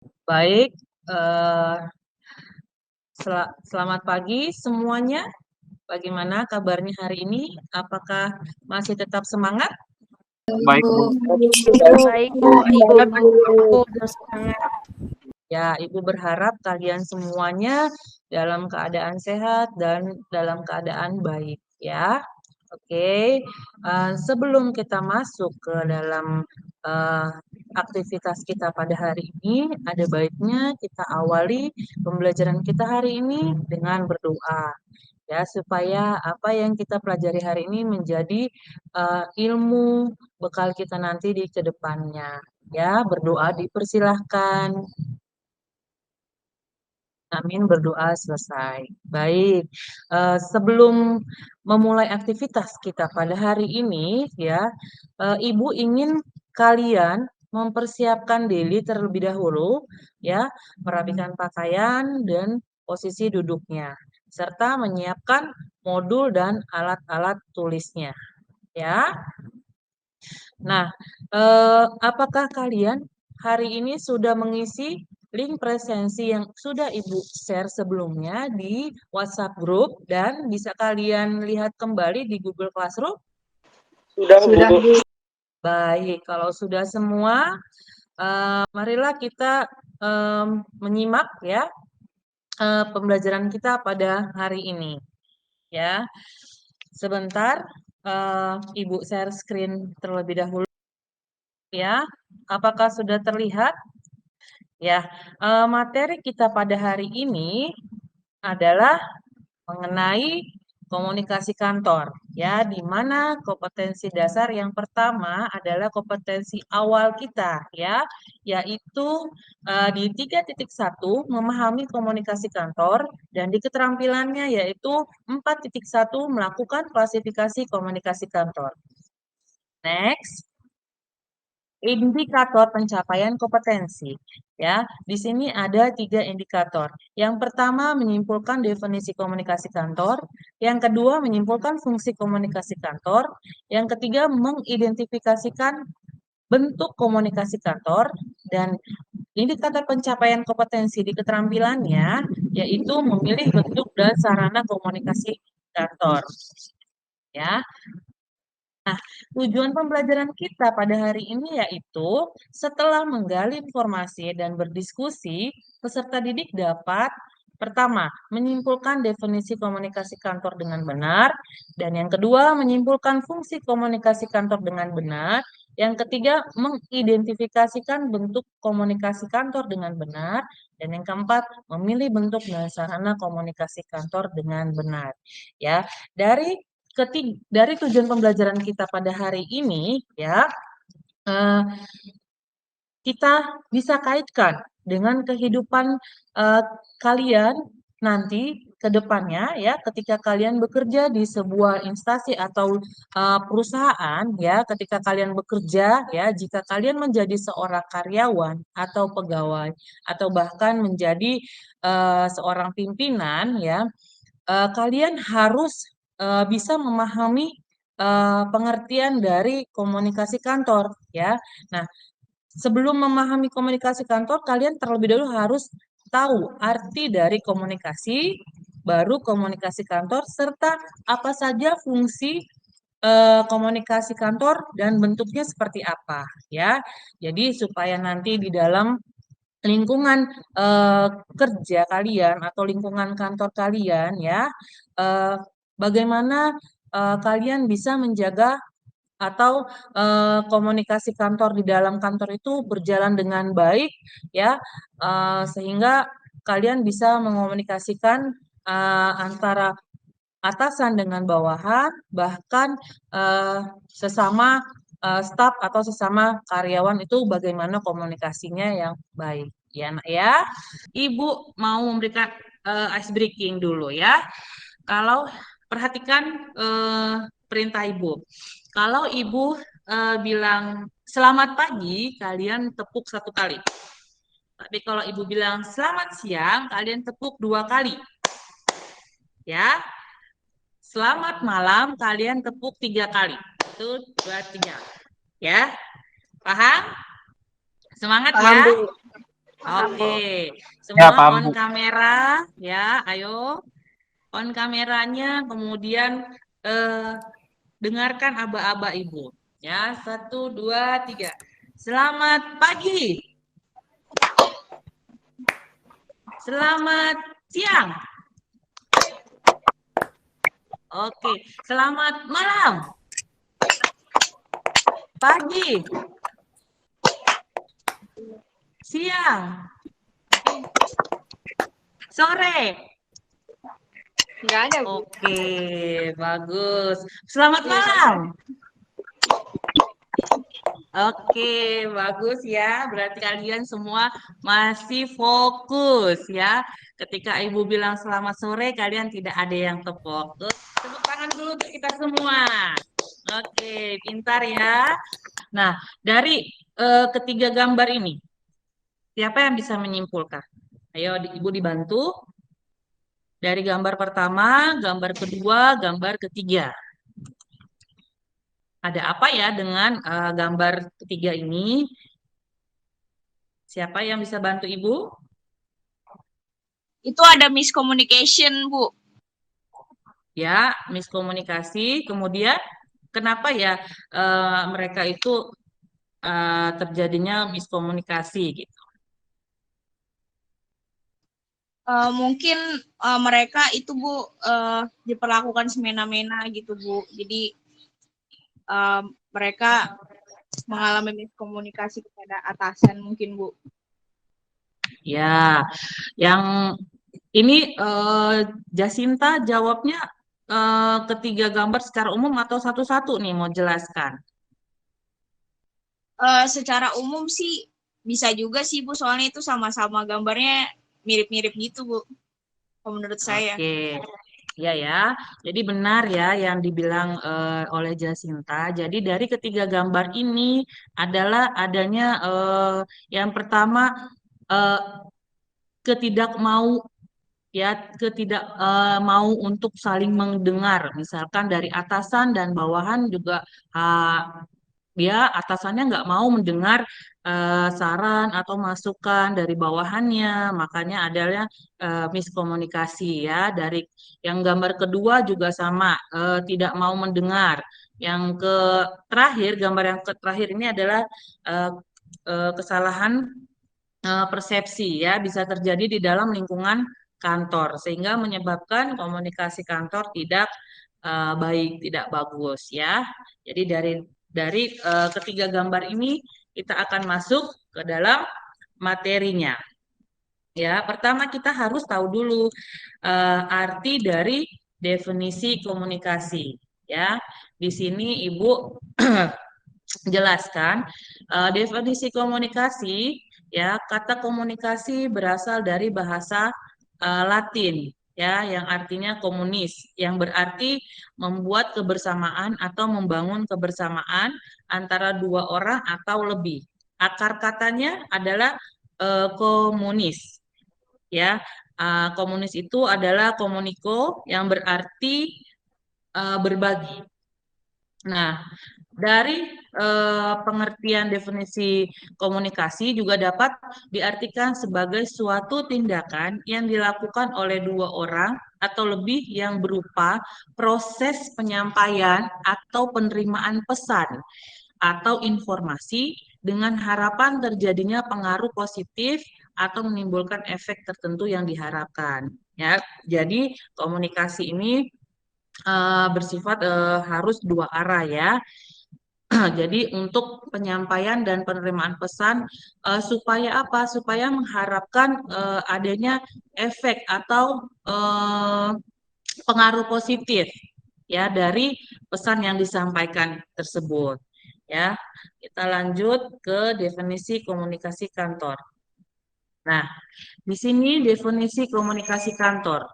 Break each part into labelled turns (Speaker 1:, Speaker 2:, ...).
Speaker 1: Baik, eh, selamat pagi semuanya. Bagaimana kabarnya hari ini? Apakah masih tetap semangat?
Speaker 2: Baik, Bu.
Speaker 3: Baik, Bu. Ibu semangat.
Speaker 1: Ya, Ibu berharap kalian semuanya dalam keadaan sehat dan dalam keadaan baik, ya. Oke, sebelum kita masuk ke dalam eh, aktivitas kita pada hari ini, ada baiknya kita awali pembelajaran kita hari ini dengan berdoa, ya, supaya apa yang kita pelajari hari ini menjadi ilmu bekal kita nanti di kedepannya. Ya, berdoa dipersilahkan. Amin, berdoa selesai. Baik, sebelum memulai aktivitas kita pada hari ini, ya, Ibu ingin kalian mempersiapkan diri terlebih dahulu, ya, merapikan pakaian dan posisi duduknya, serta menyiapkan modul dan alat-alat tulisnya, ya. Nah, apakah kalian hari ini sudah mengisi link presensi yang sudah Ibu share sebelumnya di WhatsApp group dan bisa kalian lihat kembali di Google Classroom?
Speaker 2: Sudah, Bu.
Speaker 1: Baik, kalau sudah semua, marilah kita menyimak ya pembelajaran kita pada hari ini. Ya, sebentar, Ibu share screen terlebih dahulu. Ya, apakah sudah terlihat? Ya, materi kita pada hari ini adalah mengenai komunikasi kantor, ya, di mana kompetensi dasar yang pertama adalah kompetensi awal kita, ya, yaitu di 3.1 memahami komunikasi kantor dan di keterampilannya yaitu 4.1 melakukan klasifikasi komunikasi kantor. Next. Indikator pencapaian kompetensi. Ya, di sini ada 3 indikator. Yang pertama menyimpulkan definisi komunikasi kantor, yang kedua menyimpulkan fungsi komunikasi kantor, yang ketiga mengidentifikasikan bentuk komunikasi kantor, dan indikator pencapaian kompetensi di keterampilannya yaitu memilih bentuk dan sarana komunikasi kantor. Ya, nah, tujuan pembelajaran kita pada hari ini yaitu setelah menggali informasi dan berdiskusi, peserta didik dapat pertama, menyimpulkan definisi komunikasi kantor dengan benar, dan yang kedua, menyimpulkan fungsi komunikasi kantor dengan benar, yang ketiga, mengidentifikasikan bentuk komunikasi kantor dengan benar, dan yang keempat, memilih bentuk dan sarana komunikasi kantor dengan benar. Ya, dari tujuan pembelajaran kita pada hari ini, ya, kita bisa kaitkan dengan kehidupan kalian nanti ke depannya, ya, ketika kalian bekerja di sebuah instansi atau perusahaan, ya, ketika kalian bekerja, ya, jika kalian menjadi seorang karyawan atau pegawai atau bahkan menjadi seorang pimpinan, ya, kalian harus bisa memahami pengertian dari komunikasi kantor, ya. Nah, sebelum memahami komunikasi kantor, kalian terlebih dahulu harus tahu arti dari komunikasi, baru komunikasi kantor, serta apa saja fungsi komunikasi kantor dan bentuknya seperti apa, ya. Jadi supaya nanti di dalam lingkungan kerja kalian atau lingkungan kantor kalian, ya, eh, bagaimana kalian bisa menjaga atau komunikasi kantor di dalam kantor itu berjalan dengan baik, ya, sehingga kalian bisa mengomunikasikan antara atasan dengan bawahan, bahkan sesama staf atau sesama karyawan itu bagaimana komunikasinya yang baik, ya, Nak, ya. Ibu mau memberikan ice breaking dulu, ya. Kalau perhatikan perintah Ibu. Kalau Ibu bilang selamat pagi, kalian tepuk 1 kali. Tapi kalau Ibu bilang selamat siang, kalian tepuk 2 kali. Ya. Selamat malam, kalian tepuk 3 kali. 1, 2, 3. Ya. Paham? Semangat,
Speaker 2: Paham,
Speaker 1: ya.
Speaker 2: Bu.
Speaker 1: Oke,
Speaker 4: Ya,
Speaker 1: semua
Speaker 4: paham,
Speaker 1: on
Speaker 4: Bu.
Speaker 1: kamera ya, ayo on kameranya, kemudian dengarkan aba-aba Ibu. Ya, 1, 2, 3. Selamat pagi. Selamat siang. Oke, selamat malam. Pagi. Siang. Sore.
Speaker 3: Nggak ada, Bu.
Speaker 1: Oke, bagus. Selamat malam. Oke, bagus ya. Berarti kalian semua masih fokus ya. Ketika Ibu bilang selamat sore, kalian tidak ada yang terfokus. Tepuk tangan dulu untuk kita semua. Oke, pintar ya. Nah, dari ketiga gambar ini, siapa yang bisa menyimpulkan? Ayo, Ibu dibantu. Dari gambar pertama, gambar kedua, gambar ketiga. Ada apa ya dengan gambar ketiga ini? Siapa yang bisa bantu Ibu?
Speaker 3: Itu ada miscommunication, Bu.
Speaker 1: Ya, miskomunikasi. Kemudian, kenapa ya mereka itu terjadinya miskomunikasi gitu?
Speaker 3: Mungkin mereka itu, Bu, diperlakukan semena-mena gitu, Bu. Jadi mereka mengalami miskomunikasi kepada atasan mungkin, Bu.
Speaker 1: Ya, yang ini Jasinta jawabnya ketiga gambar secara umum atau satu-satu nih mau jelaskan?
Speaker 3: Secara umum sih bisa juga sih, Bu, soalnya itu sama-sama gambarnya mirip-mirip gitu, Bu, kalau menurut saya.
Speaker 1: Oke, ya ya. Jadi benar ya yang dibilang oleh Jasinta. Jadi dari ketiga gambar ini adalah adanya yang pertama eh, ketidak mau ya ketidak mau untuk saling mendengar. Misalkan dari atasan dan bawahan juga dia atasannya nggak mau mendengar saran atau masukan dari bawahannya, makanya adalah miskomunikasi ya. Dari yang gambar kedua juga sama, tidak mau mendengar. Yang ke terakhir, gambar yang terakhir ini adalah eh, kesalahan persepsi ya, bisa terjadi di dalam lingkungan kantor sehingga menyebabkan komunikasi kantor tidak baik, tidak bagus ya. Jadi dari ketiga gambar ini kita akan masuk ke dalam materinya. Ya, pertama kita harus tahu dulu arti dari definisi komunikasi. Ya, di sini Ibu jelaskan definisi komunikasi. Ya, kata komunikasi berasal dari bahasa Latin ya yang artinya komunis yang berarti membuat kebersamaan atau membangun kebersamaan antara dua orang atau lebih. Akar katanya adalah komunis ya. Komunis itu adalah komuniko yang berarti berbagi. Nah, dari pengertian definisi komunikasi juga dapat diartikan sebagai suatu tindakan yang dilakukan oleh dua orang atau lebih yang berupa proses penyampaian atau penerimaan pesan atau informasi dengan harapan terjadinya pengaruh positif atau menimbulkan efek tertentu yang diharapkan. Ya, jadi komunikasi ini bersifat harus dua arah ya. Jadi untuk penyampaian dan penerimaan pesan supaya apa? Supaya mengharapkan adanya efek atau pengaruh positif ya dari pesan yang disampaikan tersebut. Ya, kita lanjut ke definisi komunikasi kantor. Nah, di sini definisi komunikasi kantor.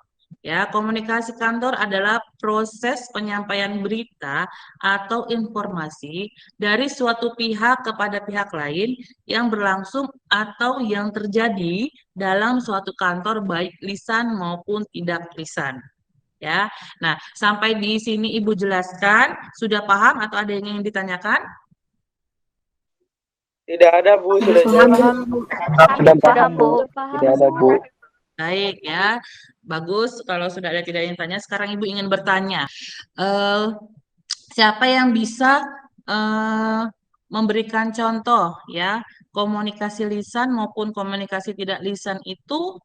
Speaker 1: Ya, komunikasi kantor adalah proses penyampaian berita atau informasi dari suatu pihak kepada pihak lain yang berlangsung atau yang terjadi dalam suatu kantor baik lisan maupun tidak lisan. Ya. Nah, sampai di sini Ibu jelaskan, sudah paham atau ada yang ingin ditanyakan?
Speaker 2: Tidak ada, Bu. Sudah
Speaker 4: Paham,
Speaker 2: jelas.
Speaker 4: Bu.
Speaker 2: Sudah
Speaker 4: Paham, Bu.
Speaker 2: Tidak ada, Bu.
Speaker 1: Baik ya, bagus. Kalau sudah ada tidak yang tanya, sekarang Ibu ingin bertanya. Eh, siapa yang bisa memberikan contoh ya komunikasi lisan maupun komunikasi tidak lisan itu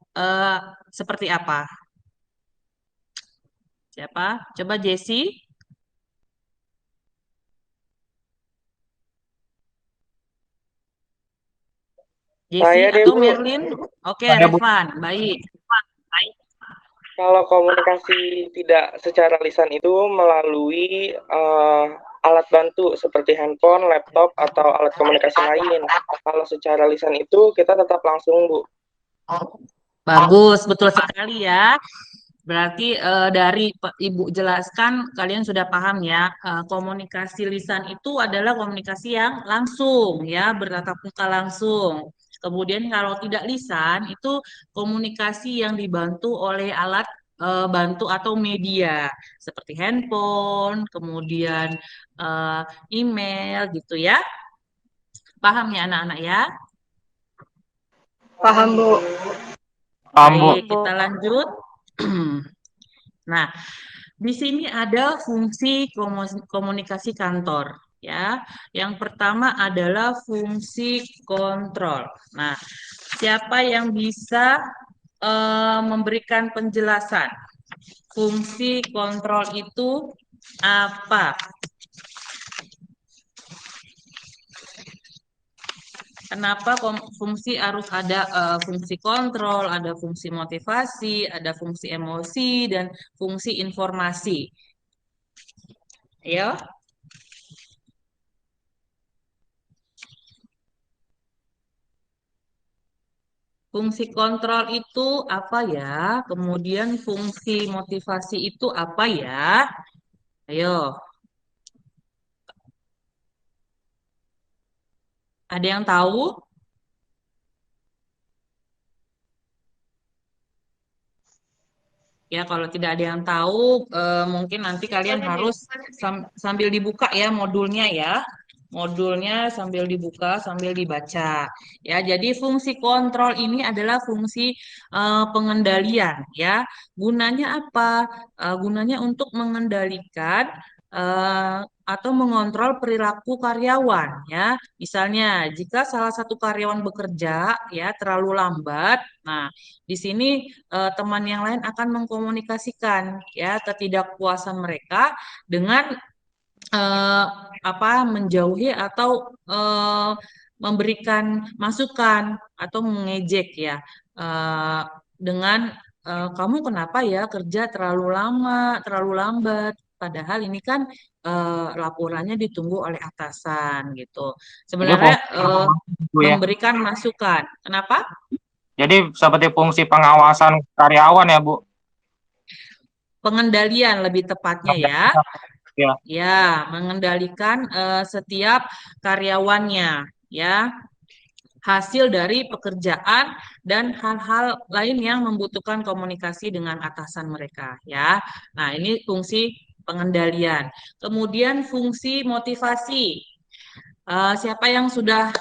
Speaker 1: seperti apa? Siapa? Coba Jessie. Jessie
Speaker 2: Saya deh,
Speaker 1: atau
Speaker 2: Bu.
Speaker 1: Merlin? Oke,
Speaker 5: Saya, Bu.
Speaker 1: Revan. Baik.
Speaker 2: Kalau komunikasi tidak secara lisan itu melalui alat bantu seperti handphone, laptop, atau alat komunikasi lain. Kalau secara lisan itu kita tetap langsung, Bu.
Speaker 1: Bagus, betul sekali ya. Berarti dari Ibu jelaskan, kalian sudah paham ya, komunikasi lisan itu adalah komunikasi yang langsung ya, bertatap muka langsung. Kemudian kalau tidak lisan itu komunikasi yang dibantu oleh alat bantu atau media seperti handphone, kemudian eh, email gitu ya. Paham ya anak-anak ya?
Speaker 4: Paham, Bu.
Speaker 5: Paham, Bu.
Speaker 1: Baik, kita lanjut. Nah, di sini ada fungsi komunikasi kantor ya. Yang pertama adalah fungsi kontrol. Nah, siapa yang bisa memberikan penjelasan? Fungsi kontrol itu apa? Kenapa fungsi harus ada fungsi kontrol, ada fungsi motivasi, ada fungsi emosi, dan fungsi informasi? Ya, fungsi kontrol itu apa ya? Kemudian fungsi motivasi itu apa ya? Ayo, ada yang tahu? Ya, kalau tidak ada yang tahu, mungkin nanti kalian harus sambil dibuka ya modulnya ya. Modulnya sambil dibuka, sambil dibaca. Ya, jadi fungsi kontrol ini adalah fungsi pengendalian ya. Gunanya apa? Gunanya untuk mengendalikan atau mengontrol perilaku karyawan ya. Misalnya, jika salah satu karyawan bekerja ya terlalu lambat, nah di sini teman yang lain akan mengkomunikasikan ya ketidakpuasan mereka dengan eh, menjauhi atau memberikan masukan atau mengejek ya eh, dengan kamu kenapa ya kerja terlalu lama, terlalu lambat. Padahal ini kan laporannya ditunggu oleh atasan gitu.
Speaker 5: Jadi
Speaker 1: Sebenarnya
Speaker 5: Bu ya.
Speaker 1: memberikan masukan. Kenapa?
Speaker 5: Jadi seperti fungsi pengawasan karyawan ya, Bu.
Speaker 1: Pengendalian lebih tepatnya ya.
Speaker 5: Ya.
Speaker 1: Ya, mengendalikan setiap karyawannya, ya, hasil dari pekerjaan dan hal-hal lain yang membutuhkan komunikasi dengan atasan mereka, ya. Nah, ini fungsi pengendalian. Kemudian fungsi motivasi. Siapa yang sudah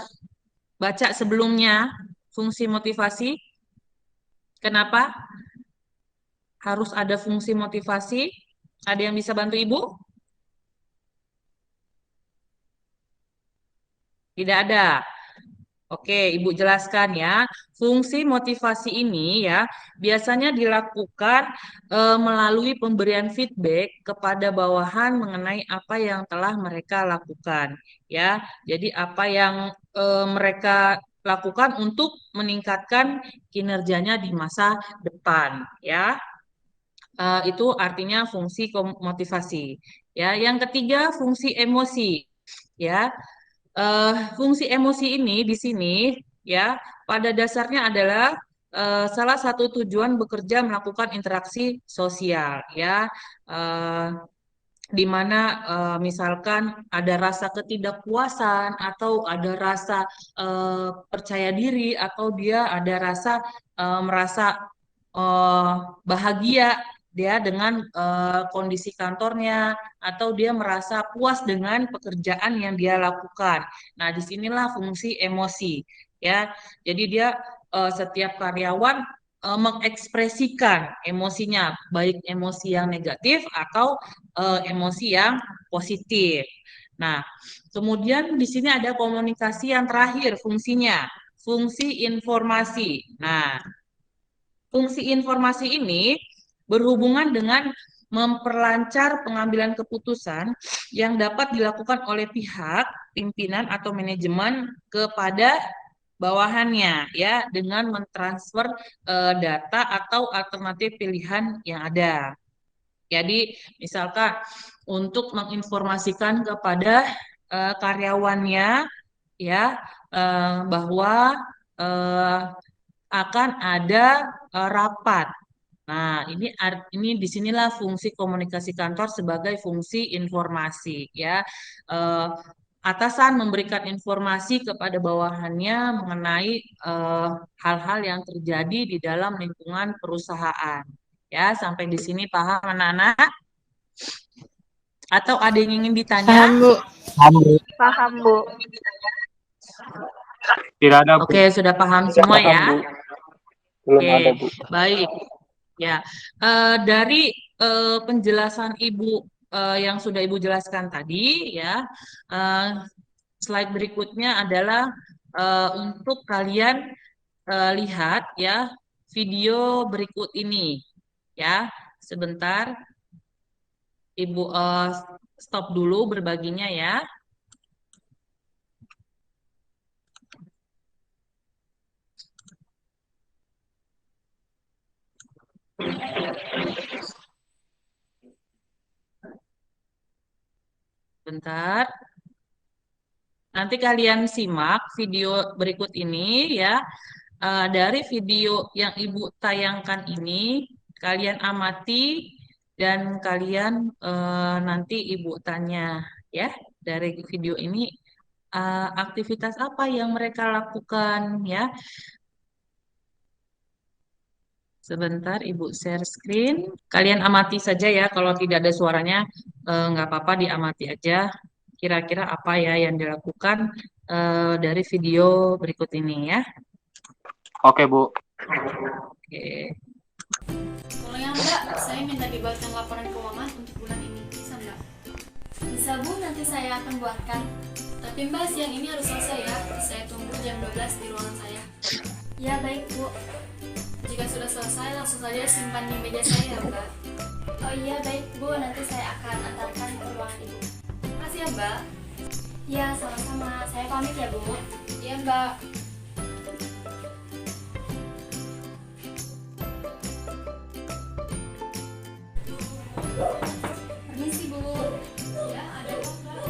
Speaker 1: baca sebelumnya fungsi motivasi? Kenapa harus ada fungsi motivasi? Ada yang bisa bantu Ibu? Tidak ada. Oke, Ibu jelaskan ya. Fungsi motivasi ini ya biasanya dilakukan melalui pemberian feedback kepada bawahan mengenai apa yang telah mereka lakukan ya. Jadi apa yang mereka lakukan untuk meningkatkan kinerjanya di masa depan ya. Itu artinya fungsi motivasi. Ya, yang ketiga fungsi emosi ya. Fungsi emosi ini di sini ya pada dasarnya adalah salah satu tujuan bekerja melakukan interaksi sosial ya di mana misalkan ada rasa ketidakpuasan atau ada rasa percaya diri atau dia ada rasa merasa bahagia dia dengan kondisi kantornya atau dia merasa puas dengan pekerjaan yang dia lakukan. Nah, disinilah fungsi emosi ya. Jadi dia setiap karyawan mengekspresikan emosinya, baik emosi yang negatif atau emosi yang positif. Nah, kemudian di sini ada komunikasi yang terakhir fungsinya, fungsi informasi. Nah, fungsi informasi ini berhubungan dengan memperlancar pengambilan keputusan yang dapat dilakukan oleh pihak pimpinan atau manajemen kepada bawahannya ya dengan mentransfer data atau alternatif pilihan yang ada. Jadi misalkan untuk menginformasikan kepada karyawannya ya bahwa eh, akan ada rapat. Nah, ini disinilah fungsi komunikasi kantor sebagai fungsi informasi ya. Eh, Atasan memberikan informasi kepada bawahannya mengenai hal-hal yang terjadi di dalam lingkungan perusahaan. Ya, sampai di sini paham anak-anak? Atau ada yang ingin ditanya?
Speaker 4: Paham, Bu.
Speaker 5: Paham, Bu.
Speaker 4: Paham, Bu.
Speaker 5: Tidak ada, Bu.
Speaker 1: Oke, sudah paham semua
Speaker 2: Paham,
Speaker 1: ya?
Speaker 2: Bu. Belum
Speaker 1: Oke,
Speaker 2: ada, Bu.
Speaker 1: baik. Ya, dari penjelasan Ibu yang sudah Ibu jelaskan tadi, ya, slide berikutnya adalah untuk kalian lihat ya video berikut ini, ya. Sebentar, Ibu stop dulu berbaginya ya. Bentar. Nanti kalian simak video berikut ini ya. Dari video yang Ibu tayangkan ini, kalian amati dan kalian nanti Ibu tanya ya. Dari video ini aktivitas apa yang mereka lakukan ya. Sebentar Ibu share screen. Kalian amati saja ya. Kalau tidak ada suaranya nggak apa-apa diamati aja. Kira-kira apa ya yang dilakukan dari video berikut ini ya.
Speaker 5: Oke, Bu.
Speaker 1: Oke.
Speaker 6: Tolong ya Mbak, saya minta dibuatkan laporan keuangan untuk bulan ini. Bisa Mbak?
Speaker 7: Bisa Bu, nanti saya akan buatkan.
Speaker 6: Tapi Mbak, siang ini harus selesai ya. Saya tunggu jam 12 di ruangan saya.
Speaker 7: Ya baik Bu.
Speaker 6: Jika sudah selesai, langsung saja simpan di meja saya ya Mbak.
Speaker 7: Oh iya baik Bu, nanti saya akan antarkan ke ruangan Ibu.
Speaker 6: Makasih ya Mbak.
Speaker 7: Ya sama-sama, saya pamit ya Bu.
Speaker 6: Iya Mbak.
Speaker 7: Permisi Bu.
Speaker 6: Ya, ada kok Mbak.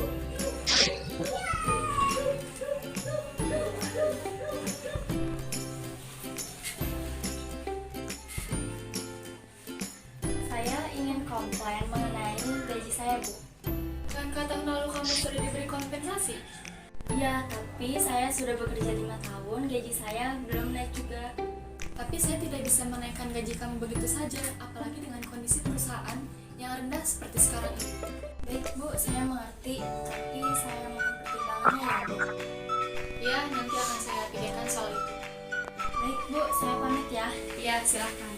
Speaker 7: Saya ingin komplain mengenai gaji saya Bu.
Speaker 6: Bukankah tahun lalu kamu sudah diberi kompensasi?
Speaker 7: Ya, tapi saya sudah bekerja 5 tahun, gaji saya belum naik juga.
Speaker 6: Tapi saya tidak bisa menaikkan gaji kamu begitu saja, apalagi dengan kondisi perusahaan yang rendah seperti sekarang ini.
Speaker 7: Baik Bu, saya mengerti, tapi saya mohon pertimbangannya ya Bu.
Speaker 6: Ya, nanti akan saya pikirkan soal itu.
Speaker 7: Baik Bu, saya pamit ya.
Speaker 6: Ya, silakan.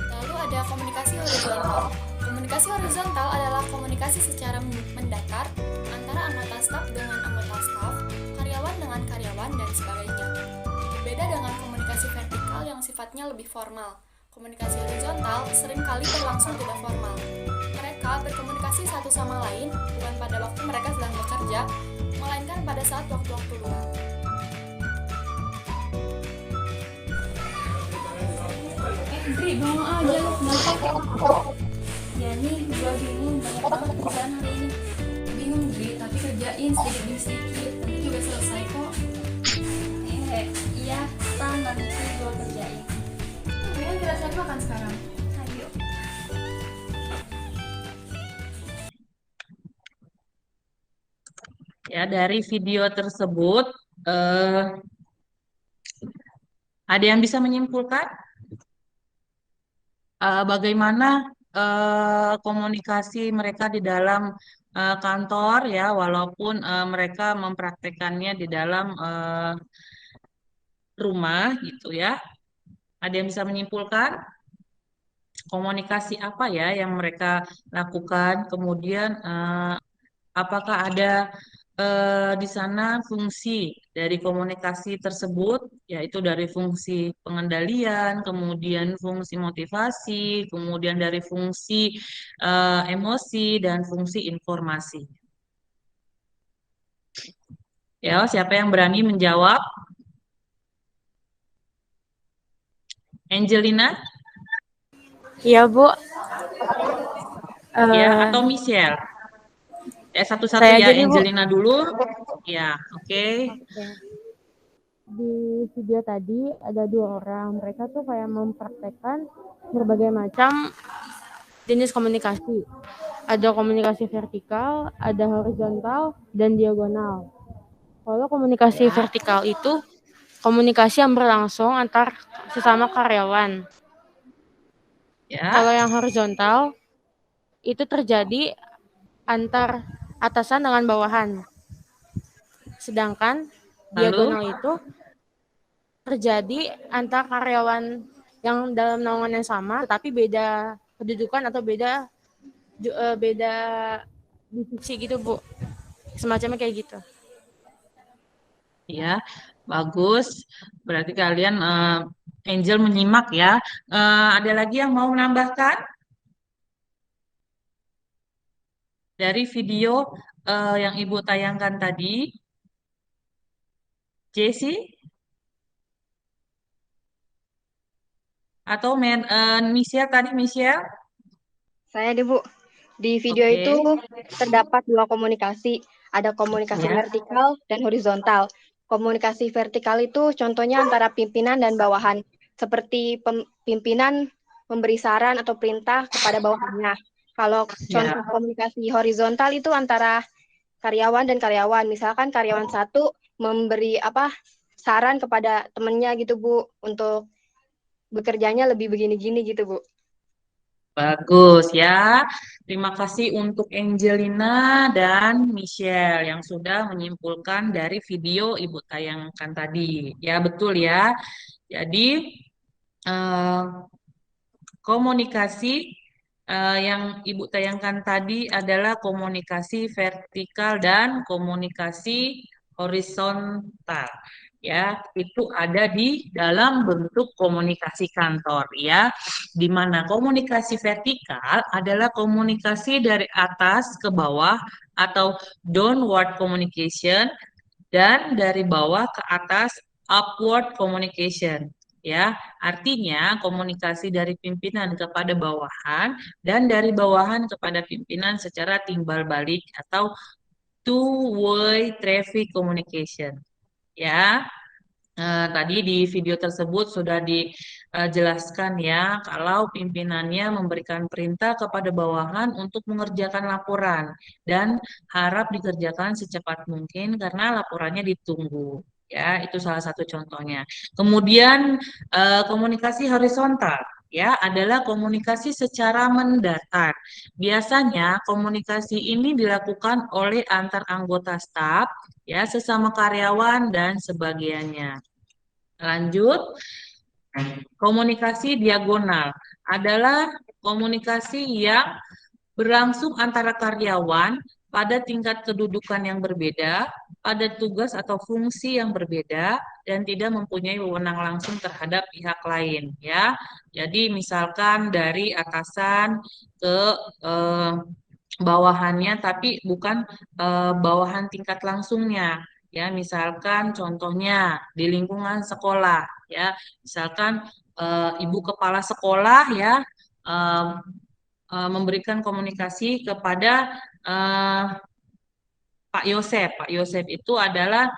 Speaker 6: Lalu ada komunikasi horizontal. Komunikasi horizontal adalah komunikasi secara mendatar antara anggota staf dengan anggota staf, karyawan dengan karyawan, dan sebagainya. Berbeda dengan komunikasi vertikal yang sifatnya lebih formal. Komunikasi horizontal seringkali berlangsung tidak formal. Mereka berkomunikasi satu sama lain bukan pada waktu mereka sedang bekerja, melainkan pada saat waktu-waktu luang.
Speaker 7: Dri, bangun aja lu, kenapa? Ya nih, gua bingung, banyak banget kerjaan hari ini.
Speaker 6: Bingung Dri, tapi kerjain sedikit demi sedikit, nanti juga selesai kok.
Speaker 7: Iya, nanti gua kerjain.
Speaker 6: Mendingan kita cari makan sekarang.
Speaker 7: Ayo.
Speaker 1: Ya, dari video tersebut Ada yang bisa menyimpulkan bagaimana komunikasi mereka di dalam kantor ya, walaupun mereka mempraktekannya di dalam rumah gitu ya. Ada yang bisa menyimpulkan komunikasi apa ya yang mereka lakukan? Kemudian apakah ada di sana fungsi dari komunikasi tersebut, yaitu dari fungsi pengendalian, kemudian fungsi motivasi, kemudian dari fungsi emosi, dan fungsi informasi. Ya, siapa yang berani menjawab? Angelina,
Speaker 4: Iya, Bu.
Speaker 1: ya,
Speaker 4: Eh,
Speaker 1: atau Michelle? Satu-satu
Speaker 4: saya
Speaker 1: ya,
Speaker 4: aja nih, Bu.
Speaker 1: Angelina dulu. Ya, oke.
Speaker 4: Oke. Di video tadi ada 2 orang. Mereka tuh kayak mempraktekkan berbagai macam jenis komunikasi. Ada komunikasi vertikal, ada horizontal, dan diagonal. Kalau komunikasi
Speaker 1: Ya.
Speaker 4: vertikal itu komunikasi yang berlangsung antar sesama karyawan.
Speaker 1: Ya.
Speaker 4: Kalau yang horizontal itu terjadi antar atasan dengan bawahan. Sedangkan
Speaker 1: Lalu?
Speaker 4: diagonal itu terjadi antar karyawan yang dalam naungan yang sama tetapi beda kedudukan atau beda divisi gitu, Bu. Semacamnya kayak gitu.
Speaker 1: Ya, bagus. Berarti kalian Angel menyimak ya. Ada lagi yang mau menambahkan dari video yang Ibu tayangkan tadi? Jessie atau Michelle tadi, Michelle?
Speaker 8: Saya deh, Bu. Di video
Speaker 1: Oke.
Speaker 8: itu terdapat 2 komunikasi. Ada komunikasi
Speaker 1: Ya.
Speaker 8: vertikal dan horizontal. Komunikasi vertikal itu contohnya antara pimpinan dan bawahan. Seperti pimpinan memberi saran atau perintah kepada bawahannya. Kalau contoh komunikasi horizontal itu antara karyawan dan karyawan. Misalkan karyawan satu memberi saran kepada temannya gitu, Bu, untuk bekerjanya lebih begini-gini gitu, Bu.
Speaker 1: Bagus ya. Terima kasih untuk Angelina dan Michelle yang sudah menyimpulkan dari video Ibu tayangkan tadi. Ya, betul ya. Jadi komunikasi yang Ibu tayangkan tadi adalah komunikasi vertikal dan komunikasi horizontal. Ya, itu ada di dalam bentuk komunikasi kantor ya. Di mana komunikasi vertikal adalah komunikasi dari atas ke bawah atau downward communication dan dari bawah ke atas upward communication. Ya, artinya komunikasi dari pimpinan kepada bawahan dan dari bawahan kepada pimpinan secara timbal balik atau two-way traffic communication. Ya, tadi di video tersebut sudah dijelaskan ya, kalau pimpinannya memberikan perintah kepada bawahan untuk mengerjakan laporan dan harap dikerjakan secepat mungkin karena laporannya ditunggu. Ya, itu salah satu contohnya. Kemudian komunikasi horizontal ya adalah komunikasi secara mendatar. Biasanya komunikasi ini dilakukan oleh antar anggota staf ya sesama karyawan dan sebagainya. Lanjut, komunikasi diagonal adalah komunikasi yang berlangsung antara karyawan pada tingkat kedudukan yang berbeda, pada tugas atau fungsi yang berbeda, dan tidak mempunyai wewenang langsung terhadap pihak lain. Ya, jadi misalkan dari atasan ke bawahannya, tapi bukan bawahan tingkat langsungnya. Ya, misalkan contohnya di lingkungan sekolah, ya, misalkan ibu kepala sekolah ya memberikan komunikasi kepada Pak Yosep. Pak Yosep itu adalah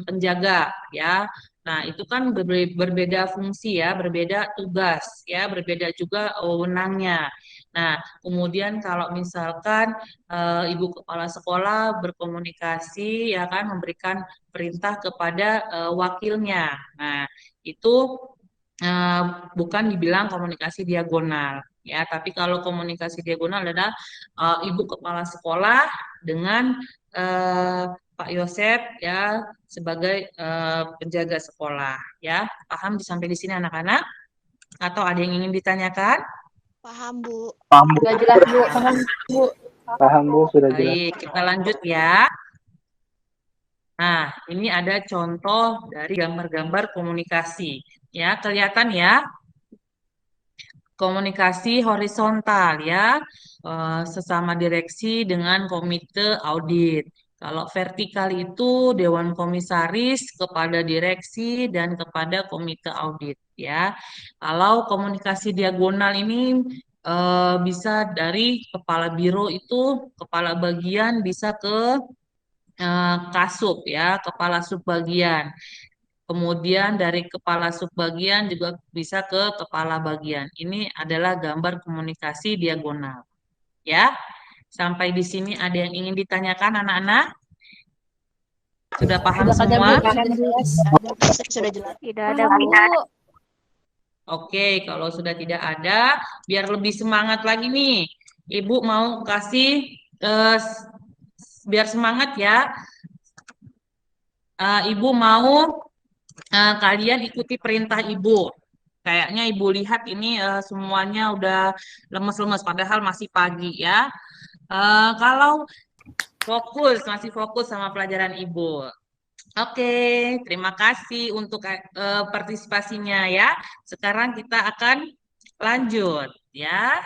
Speaker 1: penjaga ya Nah, itu kan berbeda fungsi ya, berbeda tugas ya, berbeda juga wewenangnya. Nah, kemudian kalau misalkan ibu kepala sekolah berkomunikasi ya kan memberikan perintah kepada wakilnya. Nah, itu eh, bukan dibilang komunikasi diagonal ya, tapi kalau komunikasi diagonal adalah ibu kepala sekolah dengan Pak Yosep ya sebagai penjaga sekolah ya. Paham sampai di sini anak-anak? Atau ada yang ingin ditanyakan?
Speaker 8: Paham, Bu.
Speaker 5: Paham, Bu.
Speaker 8: Sudah jelas, Bu. Paham, Bu.
Speaker 9: Paham, Bu, sudah jelas.
Speaker 1: Baik, kita lanjut ya. Nah, ini ada contoh dari gambar-gambar komunikasi. Ya, kelihatan ya? Komunikasi horizontal ya, sesama direksi dengan komite audit. Kalau vertikal itu dewan komisaris kepada direksi dan kepada komite audit ya. Kalau komunikasi diagonal ini bisa dari kepala biro itu, kepala bagian bisa ke kasub ya, kepala subbagian. Kemudian dari kepala subbagian juga bisa ke kepala bagian. Ini adalah gambar komunikasi diagonal. Ya, sampai di sini ada yang ingin ditanyakan anak-anak? Sudah paham semua?
Speaker 8: Sudah jelas.
Speaker 4: Tidak ada, Bu.
Speaker 1: Oke, kalau sudah tidak ada, biar lebih semangat lagi nih. Ibu mau kasih, biar semangat ya. Ibu mau kalian ikuti perintah ibu. Kayaknya ibu lihat ini semuanya udah lemes-lemes, padahal masih pagi ya. Kalau masih fokus sama pelajaran ibu. Oke, terima kasih untuk partisipasinya ya. Sekarang kita akan lanjut ya.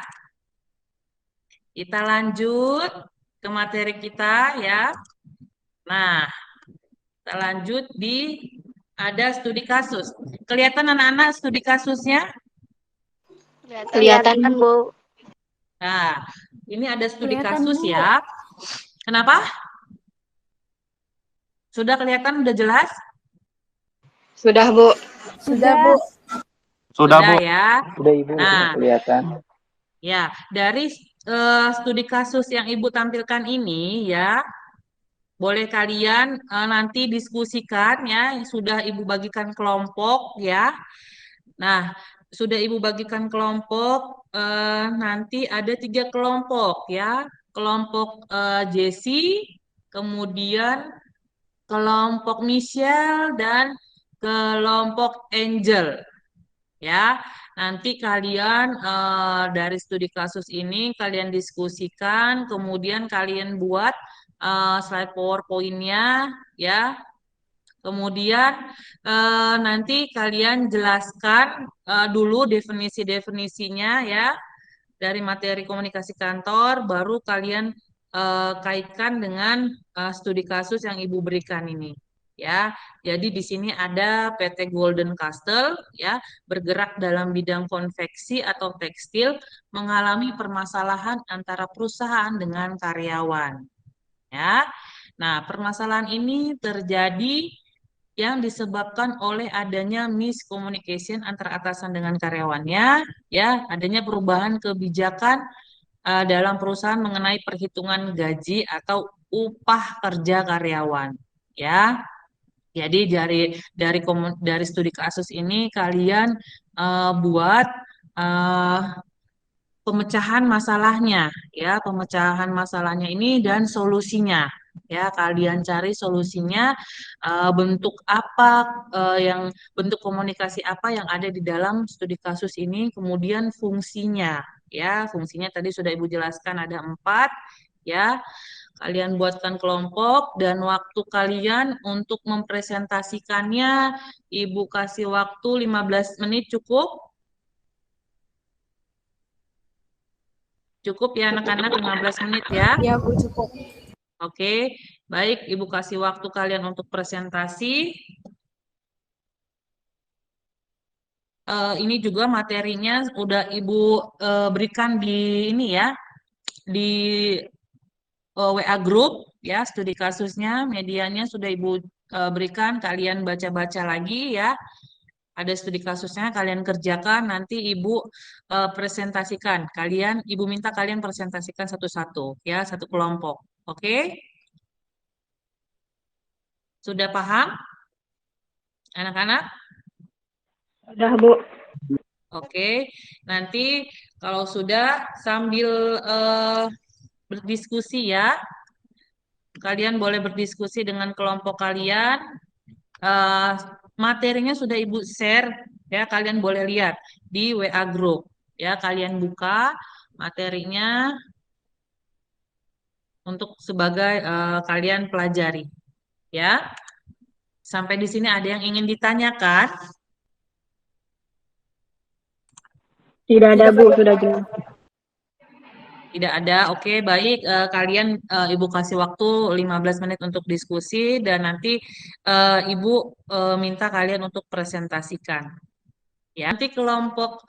Speaker 1: Kita lanjut ke materi kita ya. Nah, kita lanjut di ada studi kasus. Kelihatan anak-anak studi kasusnya?
Speaker 8: Kelihatan, Bu.
Speaker 1: Nah, ini ada studi
Speaker 7: Kelihatan,
Speaker 1: kasus
Speaker 7: Bu.
Speaker 1: ya. Kenapa? Sudah kelihatan, udah jelas?
Speaker 8: Sudah, Bu.
Speaker 7: Sudah, Bu.
Speaker 5: Sudah, Bu.
Speaker 1: Ya.
Speaker 9: Sudah, Ibu,
Speaker 1: Nah,
Speaker 9: sudah kelihatan.
Speaker 1: ya, dari studi kasus yang Ibu tampilkan ini ya, boleh kalian nanti diskusikan ya, sudah Ibu bagikan kelompok ya. Nah, sudah Ibu bagikan kelompok, nanti ada 3 kelompok ya. Kelompok Jessie, kemudian kelompok Michelle, dan kelompok Angel. Ya, nanti kalian dari studi kasus ini kalian diskusikan, kemudian kalian buat slide PowerPoint-nya ya. Kemudian nanti kalian jelaskan dulu definisi-definisinya ya dari materi komunikasi kantor, baru kalian kaitkan dengan studi kasus yang Ibu berikan ini. Ya, jadi di sini ada PT Golden Castle ya, bergerak dalam bidang konveksi atau tekstil, mengalami permasalahan antara perusahaan dengan karyawan. Ya. Nah, permasalahan ini terjadi yang disebabkan oleh adanya miscommunication antara atasan dengan karyawannya, ya, adanya perubahan kebijakan dalam perusahaan mengenai perhitungan gaji atau upah kerja karyawan, ya. Jadi dari studi kasus ini kalian buat pemecahan masalahnya, ya, pemecahan masalahnya ini dan solusinya. Ya, kalian cari solusinya, bentuk apa bentuk komunikasi apa yang ada di dalam studi kasus ini, kemudian fungsinya. Ya, fungsinya tadi sudah Ibu jelaskan ada 4, ya. Kalian buatkan kelompok dan waktu kalian untuk mempresentasikannya, Ibu kasih waktu 15 menit cukup? Cukup ya anak-anak 15 menit ya?
Speaker 7: Ya, Bu, cukup.
Speaker 1: Oke, baik, Ibu kasih waktu kalian untuk presentasi. Ini juga materinya udah Ibu berikan di ini ya, di WA group ya, studi kasusnya, medianya sudah Ibu berikan, kalian baca-baca lagi ya. Ada studi kasusnya, kalian kerjakan, nanti Ibu presentasikan. Ibu minta kalian presentasikan satu-satu ya, satu kelompok. Oke? Sudah paham? Anak-anak?
Speaker 8: Udah, Bu.
Speaker 1: Oke, nanti kalau sudah sambil berdiskusi ya, kalian boleh berdiskusi dengan kelompok kalian. Eh, Materinya sudah Ibu share ya, kalian boleh lihat di WA group ya, kalian buka materinya untuk sebagai kalian pelajari ya. Sampai di sini ada yang ingin ditanyakan?
Speaker 8: Tidak ada, Bu. Sudah jelas.
Speaker 1: Tidak ada. Oke, baik. Kalian Ibu kasih waktu 15 menit untuk diskusi dan nanti Ibu minta kalian untuk presentasikan. Ya, nanti kelompok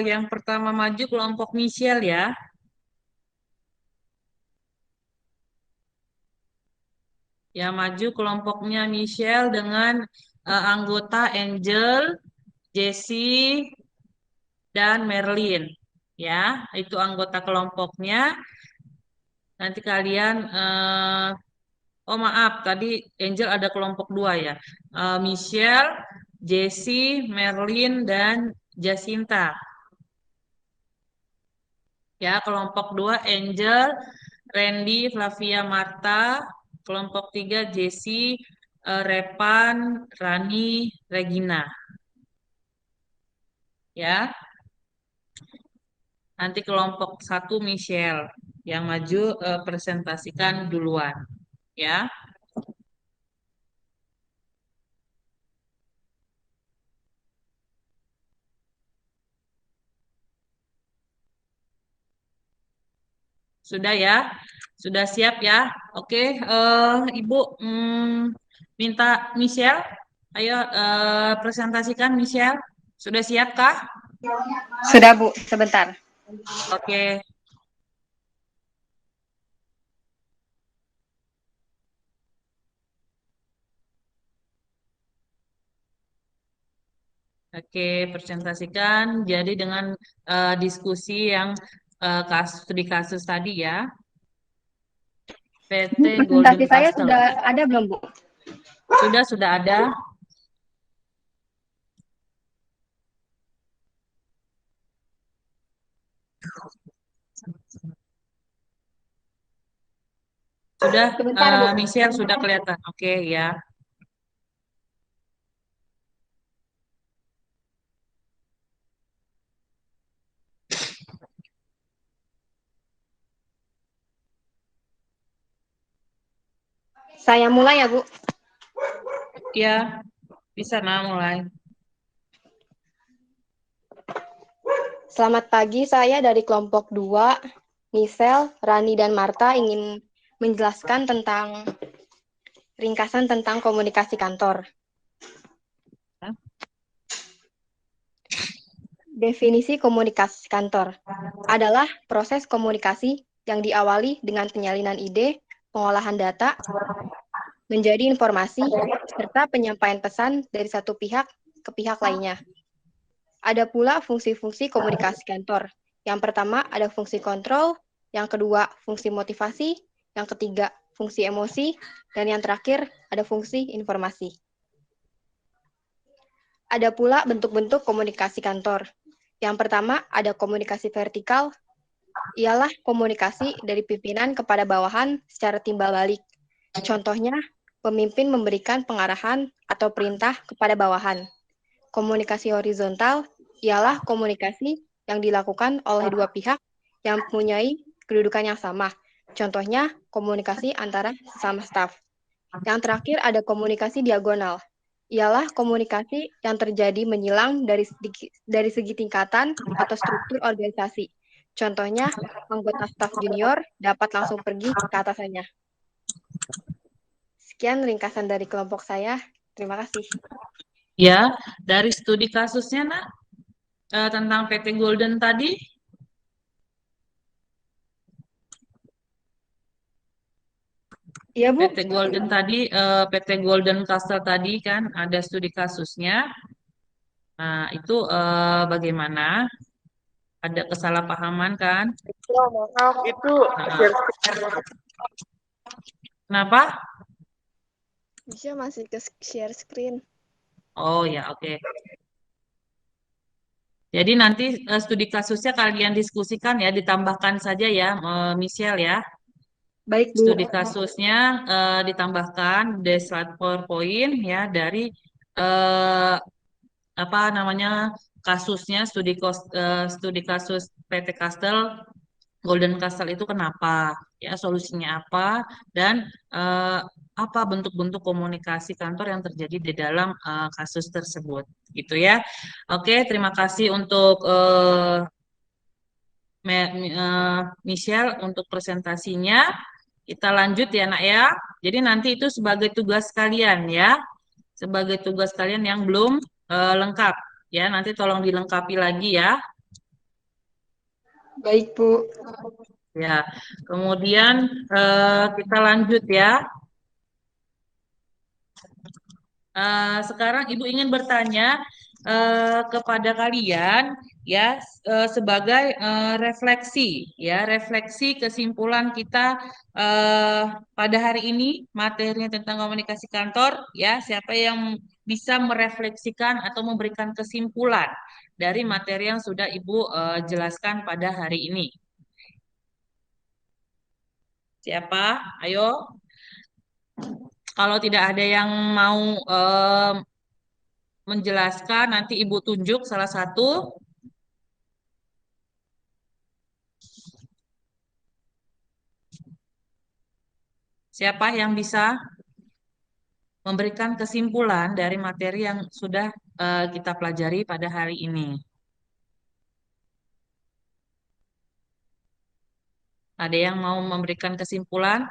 Speaker 1: yang pertama maju kelompok Michelle ya. Yang maju kelompoknya Michelle dengan anggota Angel, Jessie, dan Merlin. Ya, itu anggota kelompoknya. Nanti kalian, oh maaf, tadi Angel ada kelompok 2 ya. Michelle, Jessie, Merlin, dan Jacinta. Ya, kelompok 2 Angel, Randy, Flavia, Marta. Kelompok 3 Jessie, Repan, Rani, Regina. Ya. Nanti kelompok 1 Michelle yang maju presentasikan duluan. Ya. Sudah ya? Sudah siap ya? Oke, Ibu minta Michelle. Ayo presentasikan Michelle. Sudah siap kah?
Speaker 8: Sudah, Bu. Sebentar.
Speaker 1: Oke. Oke, presentasikan. Jadi dengan diskusi yang studi kasus tadi ya. PT Golden
Speaker 8: Presentasi saya
Speaker 1: Castle.
Speaker 8: sudah ada belum, Bu?
Speaker 1: Sudah ada. Sudah,
Speaker 8: Sebentar, Bu.
Speaker 1: Michelle sudah kelihatan. Oke, ya.
Speaker 8: Saya mulai ya, Bu.
Speaker 1: Ya, bisa mulai.
Speaker 8: Selamat pagi, saya dari kelompok 2, Michelle, Rani, dan Marta ingin menjelaskan tentang ringkasan tentang komunikasi kantor. Definisi komunikasi kantor adalah proses komunikasi yang diawali dengan penyalinan ide, pengolahan data, menjadi informasi, serta penyampaian pesan dari satu pihak ke pihak lainnya. Ada pula fungsi-fungsi komunikasi kantor. Yang pertama ada fungsi kontrol, yang kedua fungsi motivasi, yang ketiga fungsi emosi, dan yang terakhir ada fungsi informasi. Ada pula bentuk-bentuk komunikasi kantor. Yang pertama ada komunikasi vertikal, ialah komunikasi dari pimpinan kepada bawahan secara timbal balik. Contohnya, pemimpin memberikan pengarahan atau perintah kepada bawahan. Komunikasi horizontal ialah komunikasi yang dilakukan oleh dua pihak yang mempunyai kedudukan yang sama. Contohnya, komunikasi antara sesama staf. Yang terakhir ada komunikasi diagonal. Ialah komunikasi yang terjadi menyilang dari segi tingkatan atau struktur organisasi. Contohnya, anggota staf junior dapat langsung pergi ke atasannya. Sekian ringkasan dari kelompok saya. Terima kasih.
Speaker 1: Ya, dari studi kasusnya, Nak, tentang PT Golden tadi.
Speaker 8: Iya, Bu.
Speaker 1: PT Golden tadi, PT Golden Castle tadi kan ada studi kasusnya. Nah, itu bagaimana? Ada kesalahpahaman kan?
Speaker 2: Maaf, itu
Speaker 1: Nah, kenapa?
Speaker 8: Bisa masih ke share screen.
Speaker 1: Oh ya, oke. Jadi nanti studi kasusnya kalian diskusikan ya, ditambahkan saja ya, Michelle ya.
Speaker 8: Baik, Bu.
Speaker 1: Studi kasusnya ditambahkan di slide PowerPoint ya dari eh, apa namanya kasusnya studi kasus PT Castle Golden Castle itu kenapa ya solusinya apa dan eh, apa bentuk-bentuk komunikasi kantor yang terjadi di dalam kasus tersebut gitu ya. Oke, terima kasih untuk Michelle untuk presentasinya. Kita lanjut ya, Nak ya. Jadi nanti itu sebagai tugas kalian ya, sebagai tugas kalian yang belum lengkap ya. Nanti tolong dilengkapi lagi ya.
Speaker 8: Baik, Bu.
Speaker 1: Ya, kemudian kita lanjut ya. Sekarang Ibu ingin bertanya kepada kalian ya sebagai refleksi ya refleksi kesimpulan kita pada hari ini materinya tentang komunikasi kantor ya siapa yang bisa merefleksikan atau memberikan kesimpulan dari materi yang sudah Ibu jelaskan pada hari ini. Siapa? Ayo. Kalau tidak ada yang mau menjelaskan, nanti Ibu tunjuk salah satu. Siapa yang bisa memberikan kesimpulan dari materi yang sudah kita pelajari pada hari ini? Ada yang mau memberikan kesimpulan?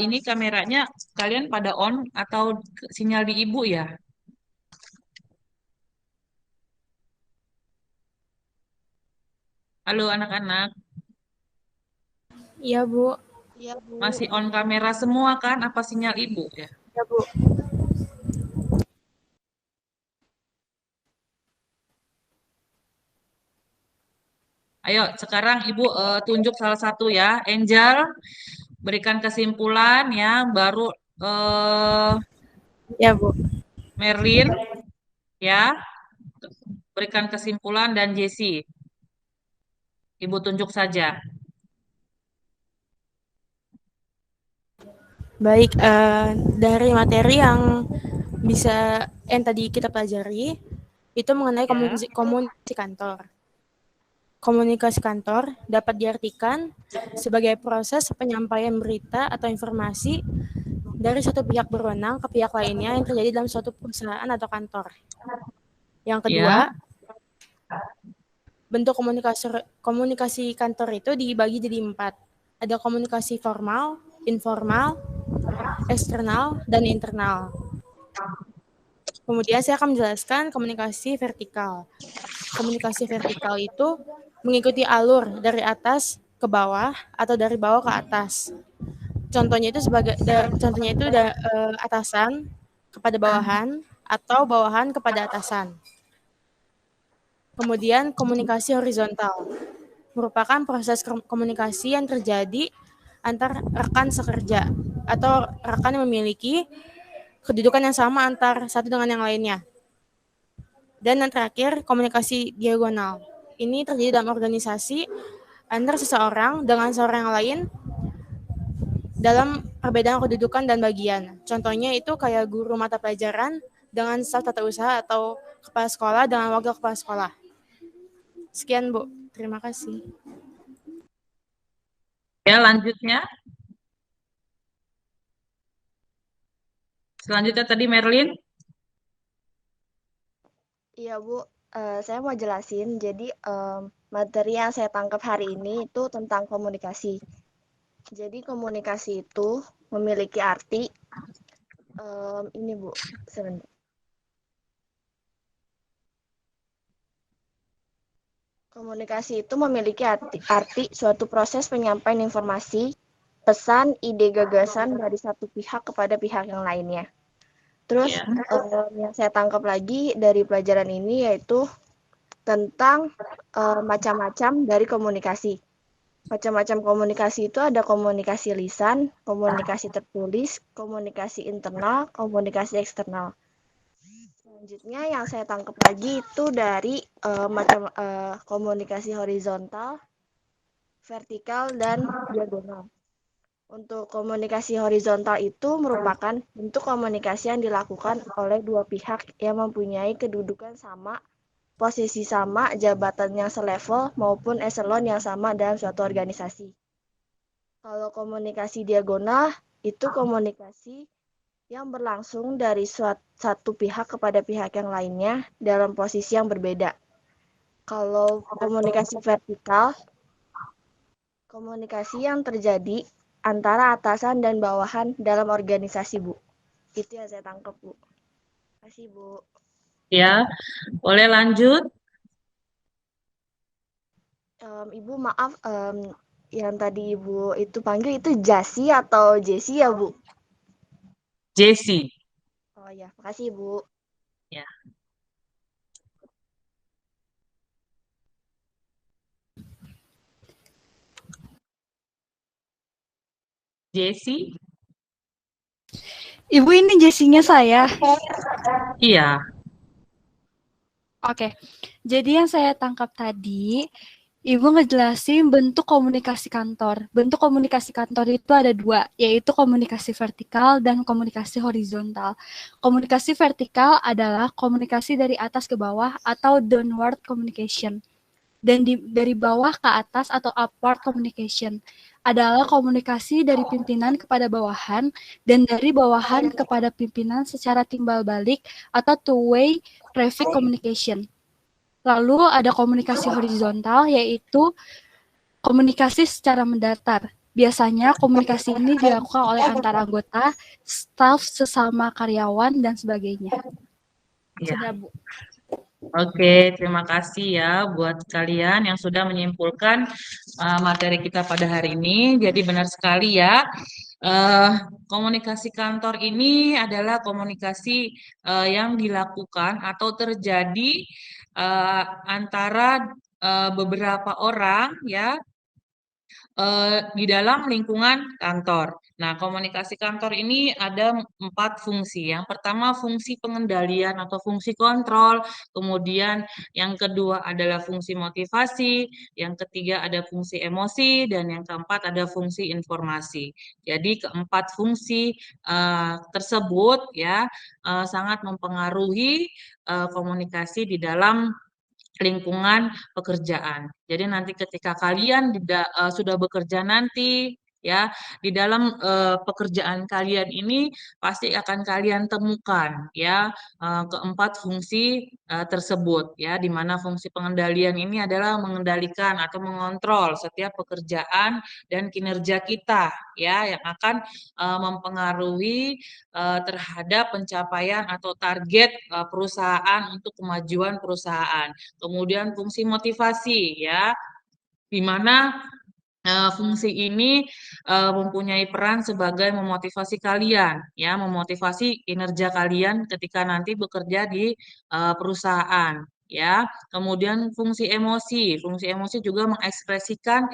Speaker 1: Ini kameranya kalian pada on atau sinyal di Ibu ya? Halo anak-anak,
Speaker 4: Iya, Bu.
Speaker 8: Iya, Bu.
Speaker 1: masih on kamera semua kan? Apa sinyal Ibu ya?
Speaker 4: Iya, Bu.
Speaker 1: Ayo, sekarang Ibu tunjuk salah satu ya. Angel, berikan kesimpulan ya. Baru
Speaker 4: Iya, Bu.
Speaker 1: Merlin, ya. Berikan kesimpulan dan Jesse. Ibu tunjuk saja.
Speaker 4: Baik, dari materi yang yang tadi kita pelajari itu mengenai komunikasi kantor. Komunikasi kantor dapat diartikan sebagai proses penyampaian berita atau informasi dari satu pihak berwenang ke pihak lainnya yang terjadi dalam suatu perusahaan atau kantor. Yang kedua, bentuk komunikasi kantor itu dibagi jadi 4. Ada komunikasi formal, informal, eksternal, dan internal. Kemudian saya akan menjelaskan komunikasi vertikal. Komunikasi vertikal itu mengikuti alur dari atas ke bawah atau dari bawah ke atas. Contohnya itu atasan kepada bawahan atau bawahan kepada atasan. Kemudian komunikasi horizontal merupakan proses komunikasi yang terjadi antar rekan sekerja atau rekan yang memiliki kedudukan yang sama antar satu dengan yang lainnya. Dan yang terakhir, komunikasi diagonal. Ini terjadi dalam organisasi antar seseorang dengan seorang yang lain dalam perbedaan kedudukan dan bagian. Contohnya itu kayak guru mata pelajaran dengan staf tata usaha atau kepala sekolah dengan wakil kepala sekolah. Sekian, Bu. Terima kasih.
Speaker 1: Ya, lanjutnya. Selanjutnya tadi Merlin.
Speaker 8: Iya, Bu. Saya mau jelasin. Jadi, materi yang saya tangkap hari ini itu tentang komunikasi. Jadi, komunikasi itu memiliki arti, ini, Bu. Sebentar. Komunikasi itu memiliki arti suatu proses penyampaian informasi pesan, ide, gagasan dari satu pihak kepada pihak yang lainnya. Terus yang saya tangkap lagi dari pelajaran ini yaitu tentang macam-macam dari komunikasi. Macam-macam komunikasi itu ada komunikasi lisan, komunikasi tertulis, komunikasi internal, komunikasi eksternal. Selanjutnya yang saya tangkap lagi itu dari komunikasi horizontal, vertikal, dan diagonal. Untuk komunikasi horizontal itu merupakan bentuk komunikasi yang dilakukan oleh dua pihak yang mempunyai kedudukan sama, posisi sama, jabatan yang selevel, maupun eselon yang sama dalam suatu organisasi. Kalau komunikasi diagonal, itu komunikasi yang berlangsung dari satu pihak kepada pihak yang lainnya dalam posisi yang berbeda. Kalau komunikasi vertikal, komunikasi yang terjadi antara atasan dan bawahan dalam organisasi, Bu. Itu yang saya tangkap, Bu. Terima kasih, Bu.
Speaker 1: Ya, boleh lanjut.
Speaker 8: Ibu maaf, yang tadi Ibu itu panggil itu Jasi atau Jesi ya, Bu?
Speaker 1: Jesi.
Speaker 8: Oh ya, makasih, Bu.
Speaker 1: Ya. Jesi?
Speaker 10: Ibu ini Jessinya saya.
Speaker 1: Iya.
Speaker 10: Oke. Jadi yang saya tangkap tadi, Ibu ngejelasin bentuk komunikasi kantor. Bentuk komunikasi kantor itu ada dua, yaitu komunikasi vertikal dan komunikasi horizontal. Komunikasi vertikal adalah komunikasi dari atas ke bawah atau downward communication. Dan dari bawah ke atas atau upward communication adalah komunikasi dari pimpinan kepada bawahan dan dari bawahan kepada pimpinan secara timbal balik atau two-way traffic communication. Lalu ada komunikasi horizontal, yaitu komunikasi secara mendatar. Biasanya komunikasi ini dilakukan oleh antara anggota, staf, sesama karyawan, dan sebagainya.
Speaker 1: Ya. Bu. Oke, terima kasih ya buat kalian yang sudah menyimpulkan materi kita pada hari ini. Jadi benar sekali ya, komunikasi kantor ini adalah komunikasi yang dilakukan atau terjadi antara beberapa orang ya di dalam lingkungan kantor. Nah, komunikasi kantor ini ada 4 fungsi. Yang pertama fungsi pengendalian atau fungsi kontrol, kemudian yang kedua adalah fungsi motivasi, yang ketiga ada fungsi emosi, dan yang keempat ada fungsi informasi. Jadi keempat fungsi tersebut ya sangat mempengaruhi komunikasi di dalam lingkungan pekerjaan. Jadi nanti ketika kalian sudah bekerja nanti ya di dalam pekerjaan kalian ini pasti akan kalian temukan ya keempat fungsi tersebut ya, di mana fungsi pengendalian ini adalah mengendalikan atau mengontrol setiap pekerjaan dan kinerja kita ya yang akan mempengaruhi terhadap pencapaian atau target perusahaan untuk kemajuan perusahaan. Kemudian fungsi motivasi ya, di mana fungsi ini mempunyai peran sebagai memotivasi kalian ya, memotivasi kinerja kalian ketika nanti bekerja di perusahaan ya. Kemudian fungsi emosi juga mengekspresikan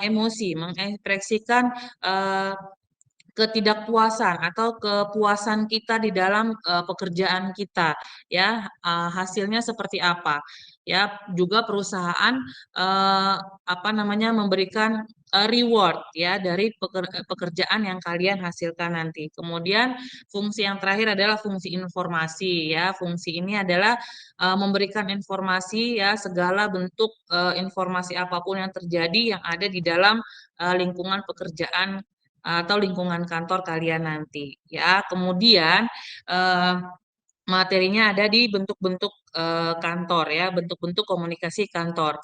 Speaker 1: emosi, mengekspresikan ketidakpuasan atau kepuasan kita di dalam pekerjaan kita ya, hasilnya seperti apa ya. Juga perusahaan memberikan reward ya dari pekerjaan yang kalian hasilkan nanti. Kemudian fungsi yang terakhir adalah fungsi informasi ya. Fungsi ini adalah memberikan informasi ya, segala bentuk informasi apapun yang terjadi yang ada di dalam lingkungan pekerjaan atau lingkungan kantor kalian nanti ya. Kemudian materinya ada di bentuk-bentuk kantor ya, bentuk-bentuk komunikasi kantor,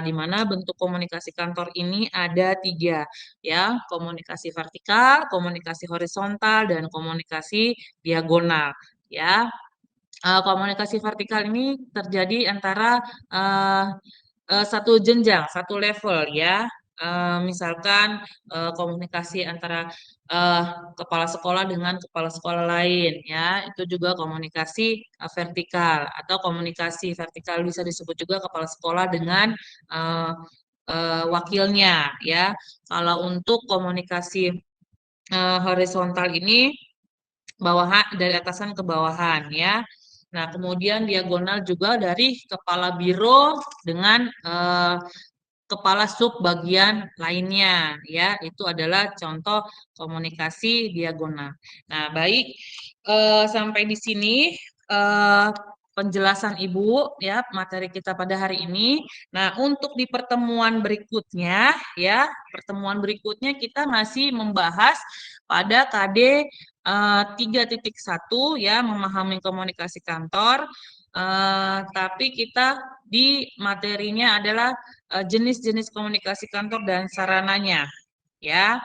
Speaker 1: di mana bentuk komunikasi kantor ini ada 3 ya, komunikasi vertikal, komunikasi horizontal, dan komunikasi diagonal ya. Komunikasi vertikal ini terjadi antara satu jenjang, satu level ya, Misalkan komunikasi antara kepala sekolah dengan kepala sekolah lain, ya, itu juga komunikasi vertikal, atau komunikasi vertikal bisa disebut juga kepala sekolah dengan wakilnya, ya. Kalau untuk komunikasi horizontal ini bawahan dari atasan ke bawahan, ya. Nah, kemudian diagonal juga dari kepala biro dengan kepala sub bagian lainnya, ya. Itu adalah contoh komunikasi diagonal. Nah, baik, sampai di sini penjelasan Ibu, ya, materi kita pada hari ini. Nah, untuk di pertemuan berikutnya, ya, pertemuan berikutnya kita masih membahas pada KD 3.1, ya, memahami komunikasi kantor. Tapi kita di materinya adalah jenis-jenis komunikasi kantor dan sarananya, ya.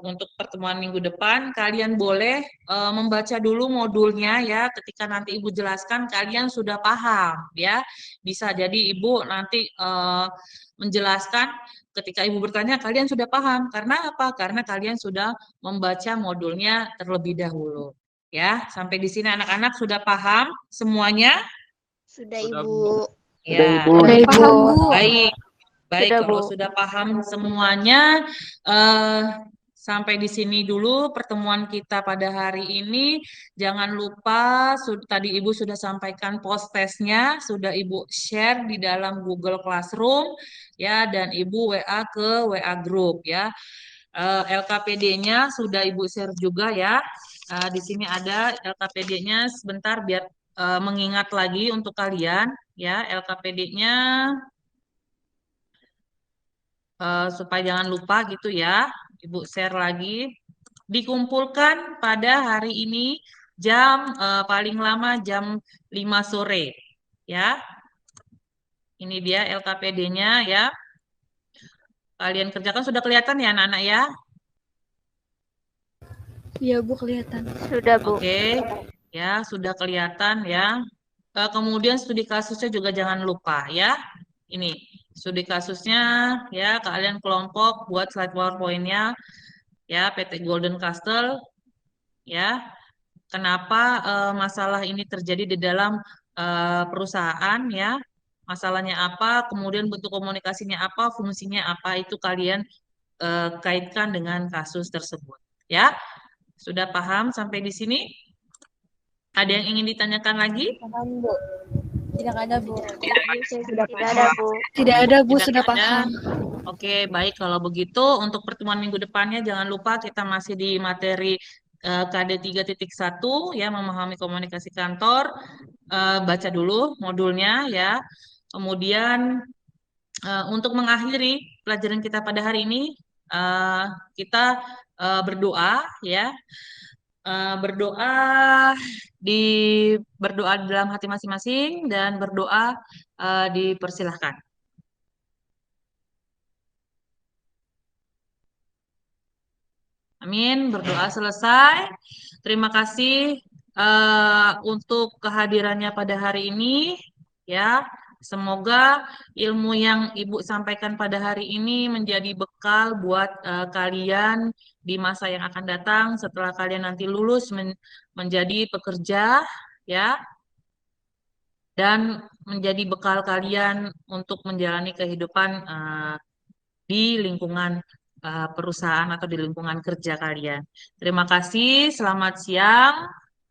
Speaker 1: Untuk pertemuan minggu depan kalian boleh membaca dulu modulnya, ya. Ketika nanti Ibu jelaskan kalian sudah paham, ya. Bisa jadi Ibu nanti menjelaskan ketika Ibu bertanya kalian sudah paham. Karena apa? Karena kalian sudah membaca modulnya terlebih dahulu. Ya, sampai di sini anak-anak sudah paham semuanya?
Speaker 8: Sudah, Ibu.
Speaker 1: Ya,
Speaker 9: Sudah, Ibu.
Speaker 10: Paham, Bu.
Speaker 1: baik. Baik,
Speaker 4: Sudah,
Speaker 1: kalau
Speaker 4: Bu.
Speaker 1: sudah paham semuanya, sampai di sini dulu pertemuan kita pada hari ini. Jangan lupa, tadi Ibu sudah sampaikan post testnya, sudah Ibu share di dalam Google Classroom, ya, dan Ibu WA ke WA Group, ya. LKPD-nya sudah Ibu share juga, ya. Di sini ada LKPD-nya, sebentar biar mengingat lagi untuk kalian, ya. LKPD-nya supaya jangan lupa gitu, ya. Ibu share lagi. Dikumpulkan pada hari ini jam paling lama jam 5 sore, ya. Ini dia LKPD-nya, ya. Kalian kerjakan, sudah kelihatan ya anak-anak, ya?
Speaker 10: Iya, Bu, kelihatan.
Speaker 4: Sudah, Bu.
Speaker 1: Oke, ya, sudah kelihatan, ya. Kemudian studi kasusnya juga jangan lupa, ya. Ini studi kasusnya, ya, kalian kelompok buat slide PowerPoint-nya, ya, PT Golden Castle, ya. Kenapa masalah ini terjadi di dalam perusahaan, ya. Masalahnya apa, kemudian bentuk komunikasinya apa, fungsinya apa, itu kalian kaitkan dengan kasus tersebut, ya. Sudah paham sampai di sini? Ada yang ingin ditanyakan lagi?
Speaker 7: Paham, Bu. Tidak ada, Bu.
Speaker 8: Sudah
Speaker 4: Tidak ada, Bu.
Speaker 10: Tidak ada, Bu,
Speaker 1: Tidak
Speaker 10: sudah
Speaker 1: ada.
Speaker 10: paham.
Speaker 1: Oke, baik, kalau begitu untuk pertemuan minggu depannya jangan lupa kita masih di materi KD 3.1, ya, memahami komunikasi kantor. Baca dulu modulnya, ya. Kemudian untuk mengakhiri pelajaran kita pada hari ini, kita berdoa, ya. Berdoa berdoa dalam hati masing-masing, dan berdoa dipersilahkan. Amin, berdoa selesai. Terima kasih untuk kehadirannya pada hari ini, ya. Semoga ilmu yang Ibu sampaikan pada hari ini menjadi bekal buat kalian di masa yang akan datang setelah kalian nanti lulus menjadi pekerja, ya. Dan menjadi bekal kalian untuk menjalani kehidupan di lingkungan perusahaan atau di lingkungan kerja kalian. Terima kasih, selamat siang.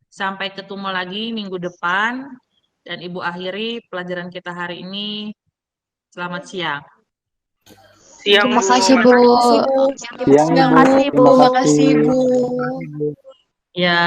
Speaker 1: Sampai ketemu lagi minggu depan. Dan Ibu akhiri pelajaran kita hari ini. Selamat siang.
Speaker 2: Siang,
Speaker 10: Terima
Speaker 2: Bu.
Speaker 10: kasih, Bu.
Speaker 9: Siang,
Speaker 10: Siang,
Speaker 9: Bu.
Speaker 10: Bu.
Speaker 9: Terima
Speaker 10: Terima kasih,
Speaker 9: kasih.
Speaker 10: Bu.
Speaker 1: Ya.